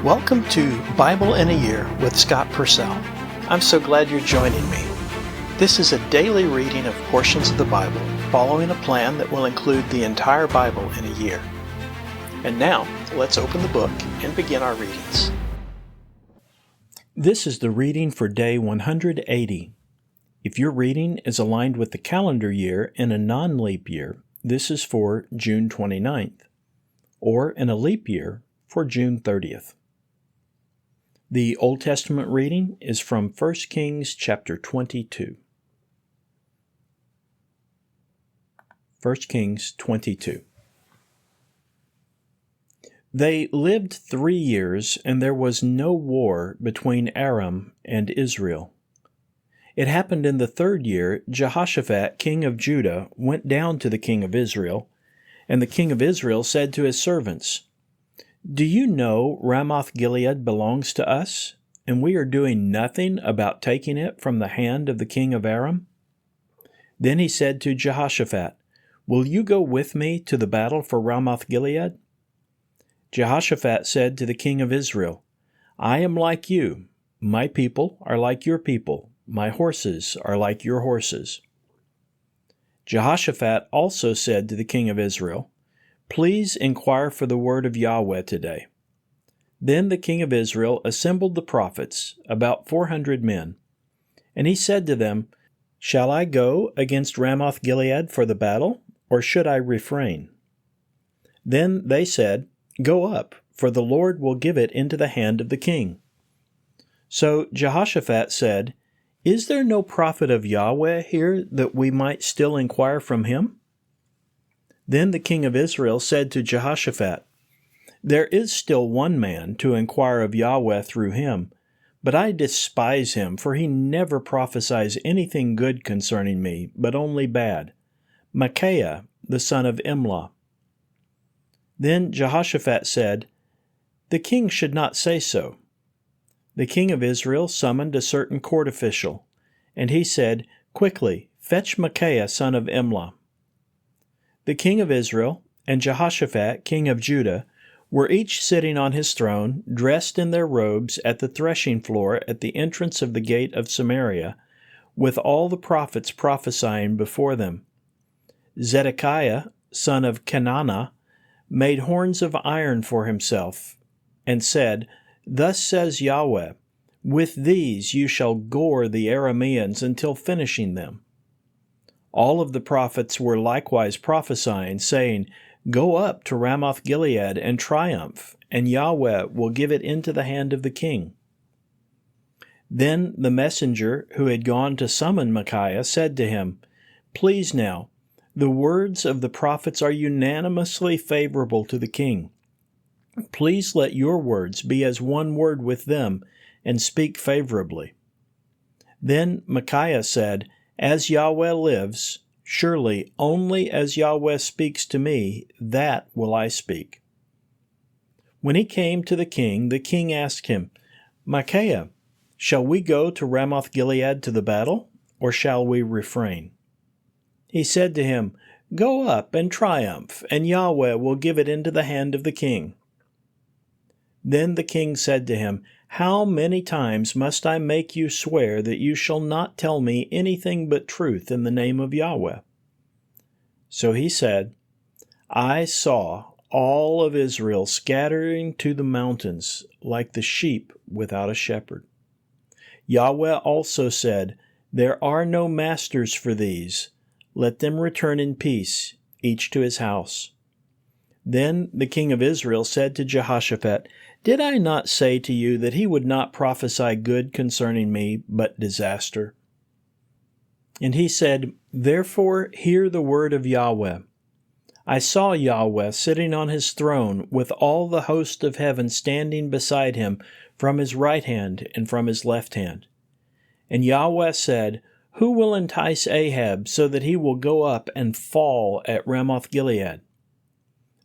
Welcome to Bible in a Year with Scott Purcell. I'm so glad you're joining me. This is a daily reading of portions of the Bible, following a plan that will include the entire Bible in a year. And now, let's open the book and begin our readings. This is the reading for day 180. If your reading is aligned with the calendar year in a non-leap year, this is for June 29th, or in a leap year for June 30th. The Old Testament reading is from 1 Kings chapter 22. 1 Kings 22. They lived 3 years, and there was no war between Aram and Israel. It happened in the 3rd year, Jehoshaphat, king of Judah, went down to the king of Israel, and the king of Israel said to his servants, "Do you know Ramoth-Gilead belongs to us, and we are doing nothing about taking it from the hand of the king of Aram?" Then he said to Jehoshaphat, "Will you go with me to the battle for Ramoth-Gilead?" Jehoshaphat said to the king of Israel, "I am like you. My people are like your people. My horses are like your horses." Jehoshaphat also said to the king of Israel, "Please inquire for the word of Yahweh today." Then the king of Israel assembled the prophets, about 400 men, and he said to them, "Shall I go against Ramoth-Gilead for the battle, or should I refrain?" Then they said, "Go up, for the Lord will give it into the hand of the king." So Jehoshaphat said, "Is there no prophet of Yahweh here that we might still inquire from him?" Then the king of Israel said to Jehoshaphat, "There is still one man to inquire of Yahweh through him, but I despise him, for he never prophesies anything good concerning me, but only bad. Micaiah, the son of Imlah." Then Jehoshaphat said, "The king should not say so." The king of Israel summoned a certain court official, and he said, "Quickly, fetch Micaiah, son of Imlah." The king of Israel and Jehoshaphat, king of Judah, were each sitting on his throne, dressed in their robes at the threshing floor at the entrance of the gate of Samaria, with all the prophets prophesying before them. Zedekiah, son of Kenana, made horns of iron for himself, and said, "Thus says Yahweh, with these you shall gore the Arameans until finishing them." All of the prophets were likewise prophesying, saying, "Go up to Ramoth-Gilead and triumph, and Yahweh will give it into the hand of the king." Then the messenger who had gone to summon Micaiah said to him, "Please now, the words of the prophets are unanimously favorable to the king. Please let your words be as one word with them, and speak favorably." Then Micaiah said, "As Yahweh lives, surely only as Yahweh speaks to me, that will I speak." When he came to the king asked him, "Micaiah, shall we go to Ramoth-Gilead to the battle, or shall we refrain?" He said to him, "Go up and triumph, and Yahweh will give it into the hand of the king." Then the king said to him, "How many times must I make you swear that you shall not tell me anything but truth in the name of Yahweh?" So he said, "I saw all of Israel scattering to the mountains like the sheep without a shepherd. Yahweh also said, 'There are no masters for these. Let them return in peace, each to his house.'" Then the king of Israel said to Jehoshaphat, "Did I not say to you that he would not prophesy good concerning me, but disaster?" And he said, "Therefore hear the word of Yahweh. I saw Yahweh sitting on his throne, with all the host of heaven standing beside him from his right hand and from his left hand. And Yahweh said, 'Who will entice Ahab so that he will go up and fall at Ramoth-Gilead?'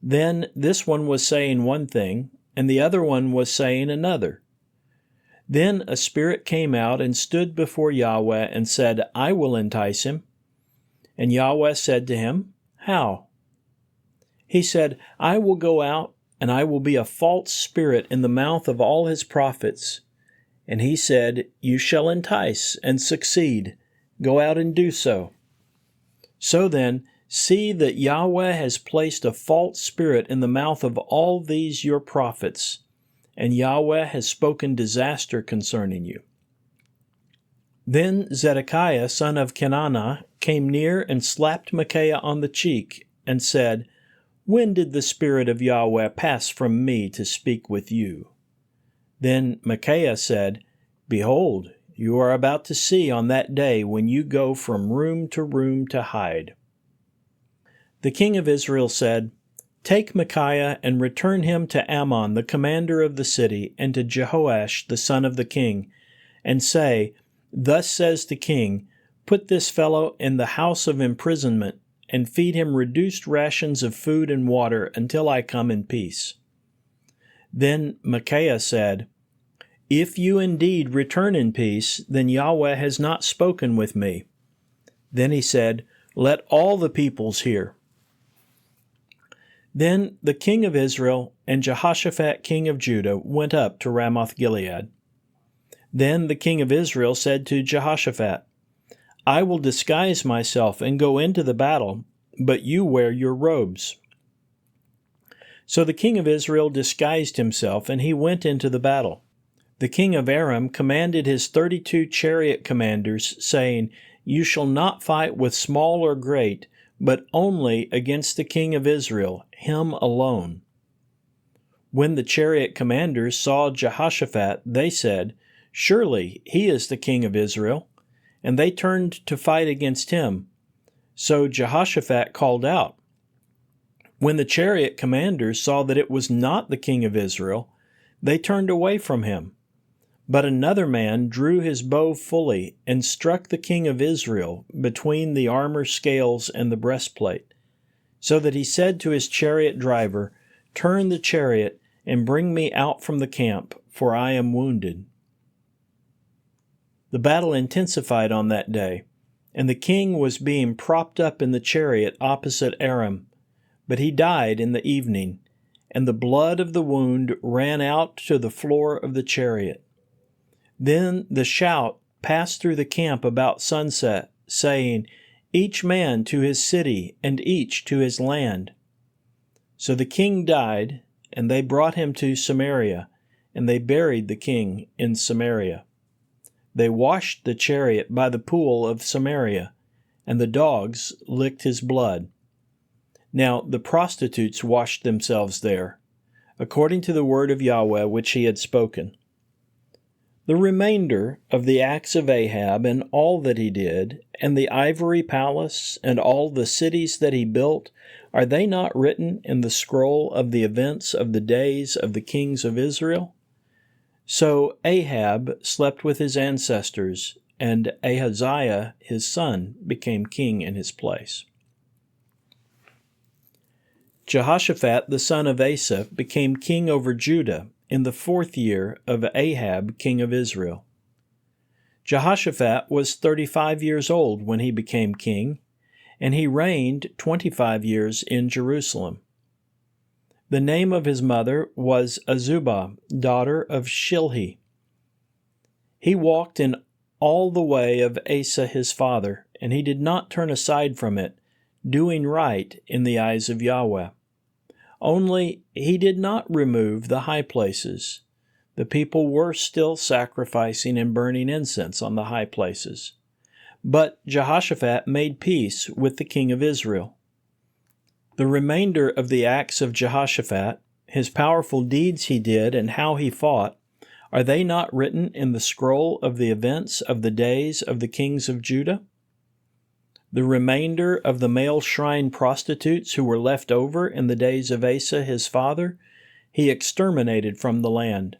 Then this one was saying one thing, and the other one was saying another. Then a spirit came out and stood before Yahweh and said, 'I will entice him.' And Yahweh said to him, 'How?' He said, 'I will go out and I will be a false spirit in the mouth of all his prophets. And he said, You shall entice and succeed. Go out and do so. So then, see that Yahweh has placed a false spirit in the mouth of all these your prophets, and Yahweh has spoken disaster concerning you. Then Zedekiah son of Kenana came near and slapped Micaiah on the cheek, and said, When did the Spirit of Yahweh pass from me to speak with you? Then Micaiah said, Behold, you are about to see on that day when you go from room to hide. The king of Israel said, Take Micaiah and return him to Ammon the commander of the city, and to Jehoash the son of the king, and say, Thus says the king, Put this fellow in the house of imprisonment, and feed him reduced rations of food and water until I come in peace. Then Micaiah said, If you indeed return in peace, then Yahweh has not spoken with me. Then he said, Let all the peoples hear. Then the king of Israel and Jehoshaphat king of Judah went up to Ramoth-Gilead. Then the king of Israel said to Jehoshaphat, I will disguise myself and go into the battle, but you wear your robes. So the king of Israel disguised himself, and he went into the battle. The king of Aram commanded his 32 chariot commanders, saying, You shall not fight with small or great, but only against the king of Israel, him alone. When the chariot commanders saw Jehoshaphat, they said, Surely he is the king of Israel. And they turned to fight against him. So Jehoshaphat called out. When the chariot commanders saw that it was not the king of Israel, they turned away from him. But another man drew his bow fully and struck the king of Israel between the armor scales and the breastplate, so that he said to his chariot driver, Turn the chariot and bring me out from the camp, for I am wounded. The battle intensified on that day, and the king was being propped up in the chariot opposite Aram, but he died in the evening, and the blood of the wound ran out to the floor of the chariot. Then the shout passed through the camp about sunset, saying, Each man to his city, and each to his land. So the king died, and they brought him to Samaria, and they buried the king in Samaria. They washed the chariot by the pool of Samaria, and the dogs licked his blood. Now the prostitutes washed themselves there, according to the word of Yahweh which he had spoken. The remainder of the acts of Ahab and all that he did, and the ivory palace and all the cities that he built, are they not written in the scroll of the events of the days of the kings of Israel? So Ahab slept with his ancestors, and Ahaziah his son became king in his place. Jehoshaphat the son of Asa became king over Judah in the 4th year of Ahab king of Israel. Jehoshaphat was 35 years old when he became king, and he reigned 25 years in Jerusalem. The name of his mother was Azubah, daughter of Shilhi. He walked in all the way of Asa his father, and he did not turn aside from it, doing right in the eyes of Yahweh. Only he did not remove the high places. The people were still sacrificing and burning incense on the high places. But Jehoshaphat made peace with the king of Israel. The remainder of the acts of Jehoshaphat, his powerful deeds he did, and how he fought, are they not written in the scroll of the events of the days of the kings of Judah? The remainder of the male shrine prostitutes who were left over in the days of Asa his father, he exterminated from the land.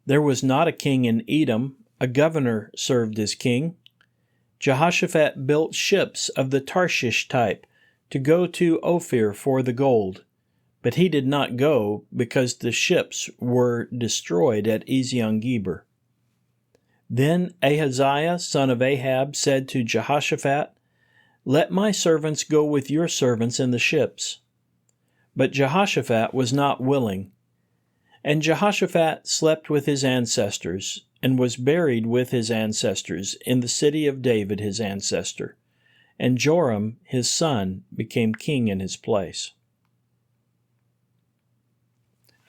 There was not a king in Edom, a governor served as king. Jehoshaphat built ships of the Tarshish type to go to Ophir for the gold, but he did not go because the ships were destroyed at Ezion-Geber. Then Ahaziah, son of Ahab, said to Jehoshaphat, Let my servants go with your servants in the ships. But Jehoshaphat was not willing. And Jehoshaphat slept with his ancestors, and was buried with his ancestors in the city of David his ancestor. And Joram his son became king in his place.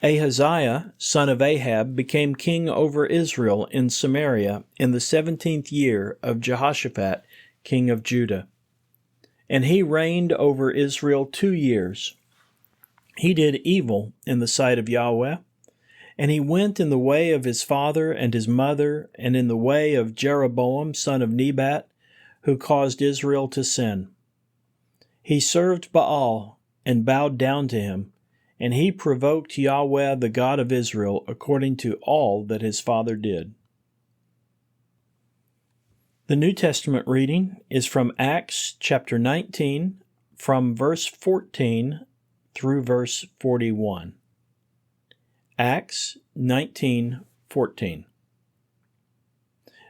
Ahaziah, son of Ahab, became king over Israel in Samaria in the 17th year of Jehoshaphat, king of Judah. And he reigned over Israel 2 years. He did evil in the sight of Yahweh, and he went in the way of his father and his mother, and in the way of Jeroboam, son of Nebat, who caused Israel to sin. He served Baal and bowed down to him, and he provoked Yahweh, the God of Israel, according to all that his father did. The New Testament reading is from Acts chapter 19, from verse 14 through verse 41. Acts 19:14.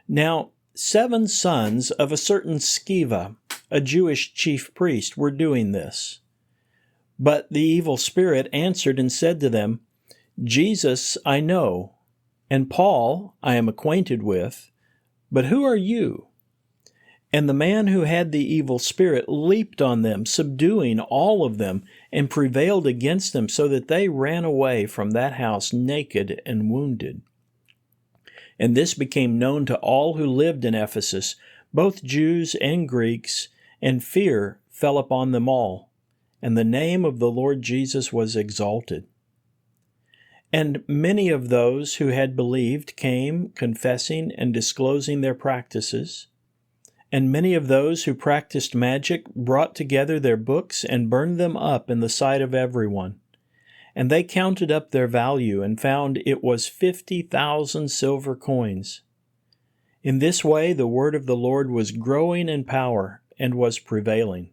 Now 7 sons of a certain Sceva, a Jewish chief priest, were doing this. But the evil spirit answered and said to them, Jesus I know, and Paul I am acquainted with, but who are you? And the man who had the evil spirit leaped on them, subduing all of them, and prevailed against them, so that they ran away from that house naked and wounded. And this became known to all who lived in Ephesus, both Jews and Greeks, and fear fell upon them all. And the name of the Lord Jesus was exalted. And many of those who had believed came, confessing and disclosing their practices. And many of those who practiced magic brought together their books and burned them up in the sight of everyone. And they counted up their value and found it was 50,000 silver coins. In this way the word of the Lord was growing in power and was prevailing.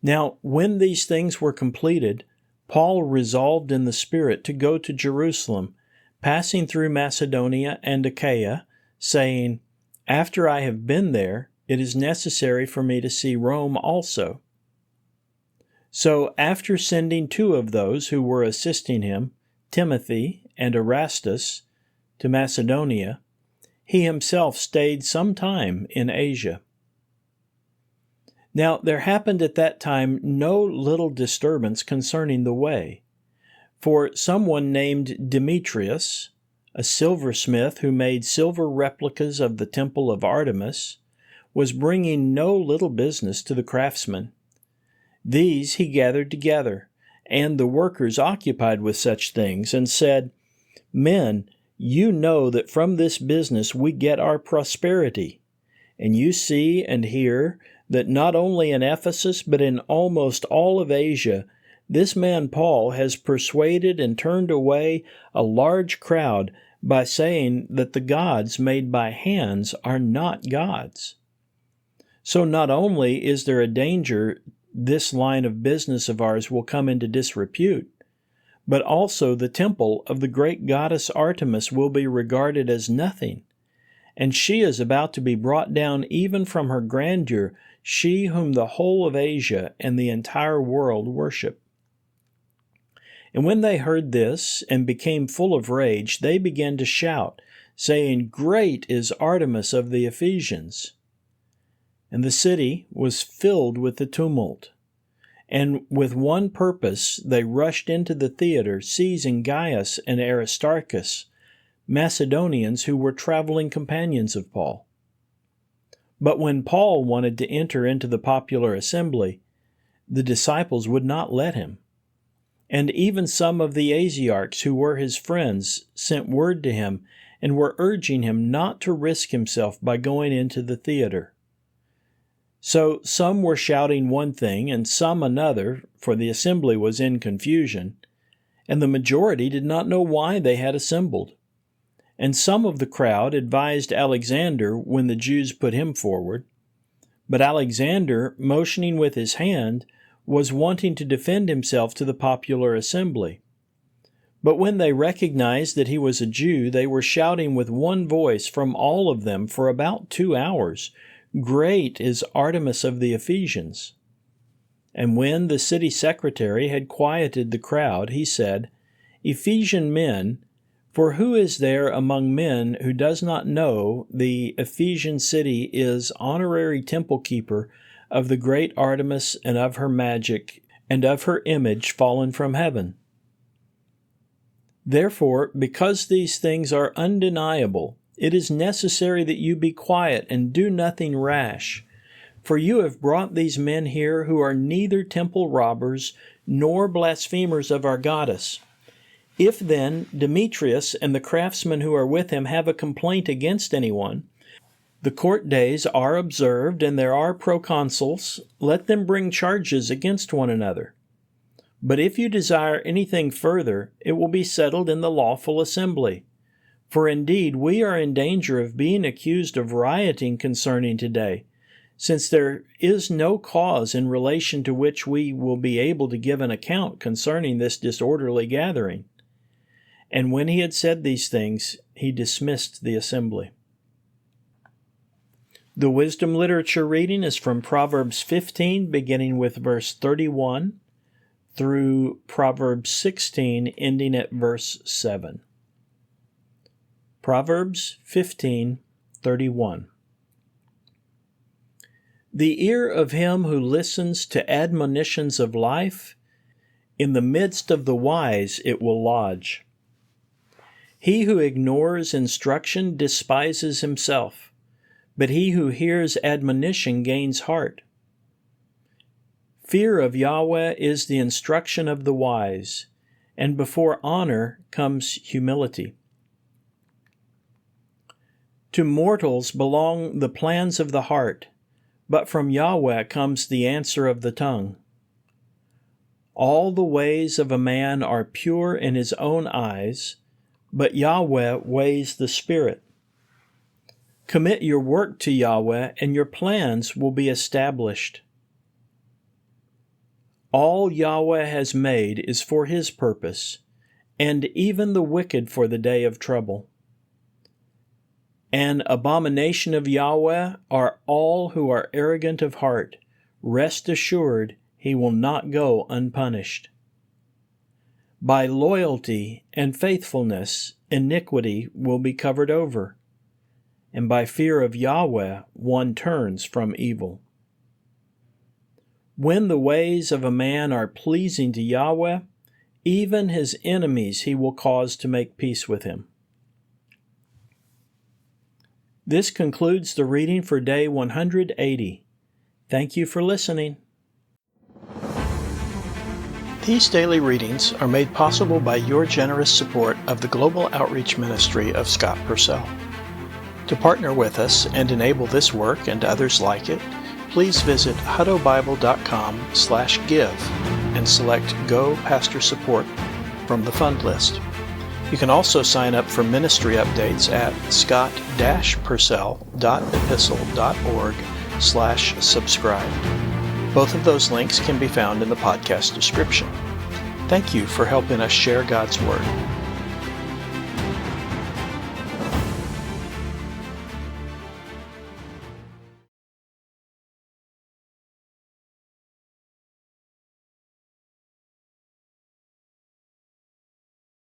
Now, when these things were completed, Paul resolved in the Spirit to go to Jerusalem, passing through Macedonia and Achaia, saying, After I have been there, it is necessary for me to see Rome also. So, after sending 2 of those who were assisting him, Timothy and Erastus, to Macedonia, he himself stayed some time in Asia. Now there happened at that time no little disturbance concerning the way. For someone named Demetrius, a silversmith who made silver replicas of the temple of Artemis, was bringing no little business to the craftsmen. These he gathered together, and the workers occupied with such things, and said, Men, you know that from this business we get our prosperity, and you see and hear that not only in Ephesus, but in almost all of Asia, this man Paul has persuaded and turned away a large crowd by saying that the gods made by hands are not gods. So not only is there a danger this line of business of ours will come into disrepute, but also the temple of the great goddess Artemis will be regarded as nothing, and she is about to be brought down even from her grandeur, she whom the whole of Asia and the entire world worship. And when they heard this and became full of rage, they began to shout, saying, Great is Artemis of the Ephesians. And the city was filled with the tumult. And with one purpose they rushed into the theater, seizing Gaius and Aristarchus, Macedonians who were traveling companions of Paul. But when Paul wanted to enter into the popular assembly, the disciples would not let him. And even some of the Asiarchs who were his friends sent word to him and were urging him not to risk himself by going into the theater. So some were shouting one thing and some another, for the assembly was in confusion, and the majority did not know why they had assembled. And some of the crowd advised Alexander when the Jews put him forward. But Alexander, motioning with his hand, was wanting to defend himself to the popular assembly. But when they recognized that he was a Jew, they were shouting with one voice from all of them for about 2 hours, Great is Artemis of the Ephesians. And when the city secretary had quieted the crowd, he said, Ephesian men, for who is there among men who does not know the Ephesian city is honorary temple keeper of the great Artemis and of her magic and of her image fallen from heaven? Therefore, because these things are undeniable, it is necessary that you be quiet and do nothing rash. For you have brought these men here who are neither temple robbers nor blasphemers of our goddess. If then Demetrius and the craftsmen who are with him have a complaint against anyone, the court days are observed and there are proconsuls, let them bring charges against one another. But if you desire anything further, it will be settled in the lawful assembly. For indeed we are in danger of being accused of rioting concerning today, since there is no cause in relation to which we will be able to give an account concerning this disorderly gathering. And when he had said these things, he dismissed the assembly. The wisdom literature reading is from Proverbs 15, beginning with verse 31, through Proverbs 16, ending at verse 7. Proverbs 15:31. The ear of him who listens to admonitions of life, in the midst of the wise it will lodge. He who ignores instruction despises himself, but he who hears admonition gains heart. Fear of Yahweh is the instruction of the wise, and before honor comes humility. To mortals belong the plans of the heart, but from Yahweh comes the answer of the tongue. All the ways of a man are pure in his own eyes, but Yahweh weighs the spirit. Commit your work to Yahweh, and your plans will be established. All Yahweh has made is for his purpose, and even the wicked for the day of trouble. An abomination of Yahweh are all who are arrogant of heart. Rest assured, he will not go unpunished. By loyalty and faithfulness, iniquity will be covered over, and by fear of Yahweh one turns from evil. When the ways of a man are pleasing to Yahweh, even his enemies he will cause to make peace with him. This concludes the reading for day 180. Thank you for listening. These daily readings are made possible by your generous support of the global outreach ministry of Scott Purcell. To partner with us and enable this work and others like it, please visit huttobible.com/give and select Go Pastor Support from the fund list. You can also sign up for ministry updates at scott-purcell.epistle.org/subscribe. Both of those links can be found in the podcast description. Thank you for helping us share God's Word.